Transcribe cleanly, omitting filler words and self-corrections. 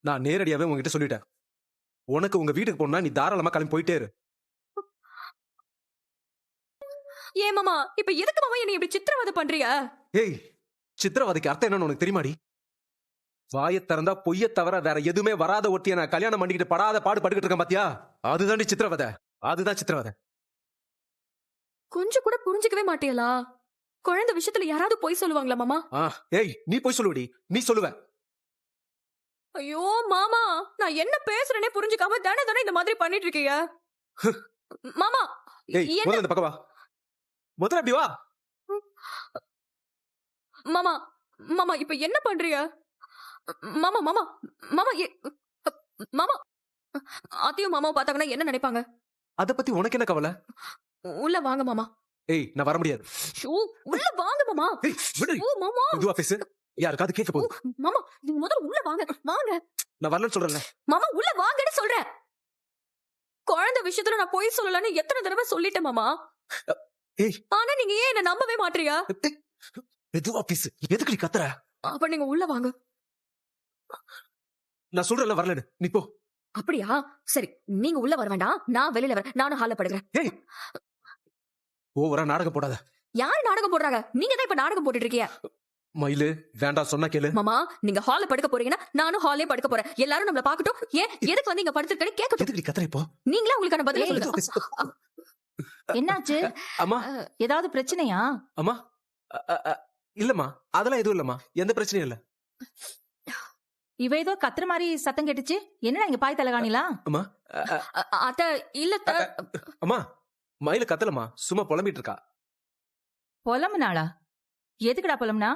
நான் நேரடியாவே உங்ககிட்ட சொல்லிட்டேன். உனக்கு உங்க வீட்டுக்கு போனா நீ தாராளமா கிளம்பி போயிட்டே இரு. ஏன் மாமா இப்ப எதுக்கு மாமா என்ன இப்படி சித்திரவதை பண்றிய? ஏய், சித்திரவதைக்கு அர்த்தம் என்னன்னு உனக்கு தெரியுமாடி? வாயை திறந்தா பொய்ய தவிர வேற எதுவுமே வராத ஒட்டிய நான் கல்யாணம் பண்ணிக்கிட்டு படாத பாடு பட்டுக்கிட்டு இருக்கேன் பாத்தியா? அதுதான்டி சித்திரவதை. அதுதான் சித்திரவதை. கொஞ்சம் கூட புரிஞ்சுக்கவே மாட்டியலா? குழந்தை விஷயத்துல யாராவது பொய் சொல்லுவாங்களா மாமா? ஏய், நீ போய் சொல்லுவடி. நீ சொல்லுவ. ஐயோ மாமா, நான் என்ன பேசுறேனே புரிஞ்சுக்காம தானே இந்த மாதிரி பண்ணிட்டு இருக்கீங்க. மாமா ஏய், முதல்ல இந்த பக்கம் வா. முதல்ல அப்படி வா. மாமா மாமா இப்ப என்ன பண்றீங்க? மாமா மாமா மாமா மாமா அத்தையும் மாமாவை பார்த்தாங்கன்னா என்ன நினைப்பாங்க? அத பத்தி உனக்கு என்ன கவலை? உள்ள வாங்க மாமா. ஏய், நான் வர முடியாது. உள்ள வாங்க மாமா. ஏய், விடு. மாமா இதுவா பேசு. யாருக்காவது கேட்க போகுது. மாமா நீங்க முதல்ல உள்ள வாங்க. வாங்க. நான் வரலன்னு சொல்றேன்ல. மாமா உள்ள வாங்கன்னு சொல்றேன். குழந்தை விஷயத்துல நான் பொய் சொல்லலன்னு எத்தனை தடவை சொல்லிட்டேன் மாமா. ஏய், ஆனா நீங்க ஏன் என்ன நம்பவே மாட்டீங்க? இதுவா பேசு. எதுக்கு நீ கத்துற? அப்ப நீங்க உள்ள வாங்க. நான் சொல்றேன்ல வரலன்னு. நீ போ. அப்படியா? சரி, நீங்க உள்ள வர வேண்டாம். நான் வெளியில வரேன். நானும் ஹால்ல படுக்கிறேன். ஏய், ஓவரா நாடகம் போடாத. யாரு நாடகம் போடுறாங்க? நீங்க தான் இப்ப நாடகம் போட்டுட்டு இருக்கீங்க. மயிலு, வேண்டாம் சொன்னா கேளு. மாமா நீங்க ஹால்ல படுக்க போறீங்கன்னா நானும் ஹால்லே படுக்க போறேன். எல்லாரும் நம்மள பாக்கட்டும். ஏன் எதுக்கு வந்து இங்க படுத்துருக்கேன்னு கேட்கட்டும். எதுக்கு நீ கத்துற இப்போ? நீங்களே உங்களுக்கான பதில் சொல்லுங்க. என்னாச்சு? அம்மா, ஏதாவது பிரச்சனையா? அம்மா, இல்லம்மா, அதெல்லாம் எதுவும் இல்லம்மா. எந்த பிரச்சனையும் இல்ல. இவ ஏதோ கத்துற மாதிரி சத்தம் கேட்டுச்சு. என்னடா இங்க பாய் தலகாணிலா? அம்மா, அத்த இல்ல அம்மா, மயிலு கத்தலம்மா. சும்மா புலம்பிட்டு இருக்கா. பொலம்புனாளா? எதுக்குடா பொலம்புனா?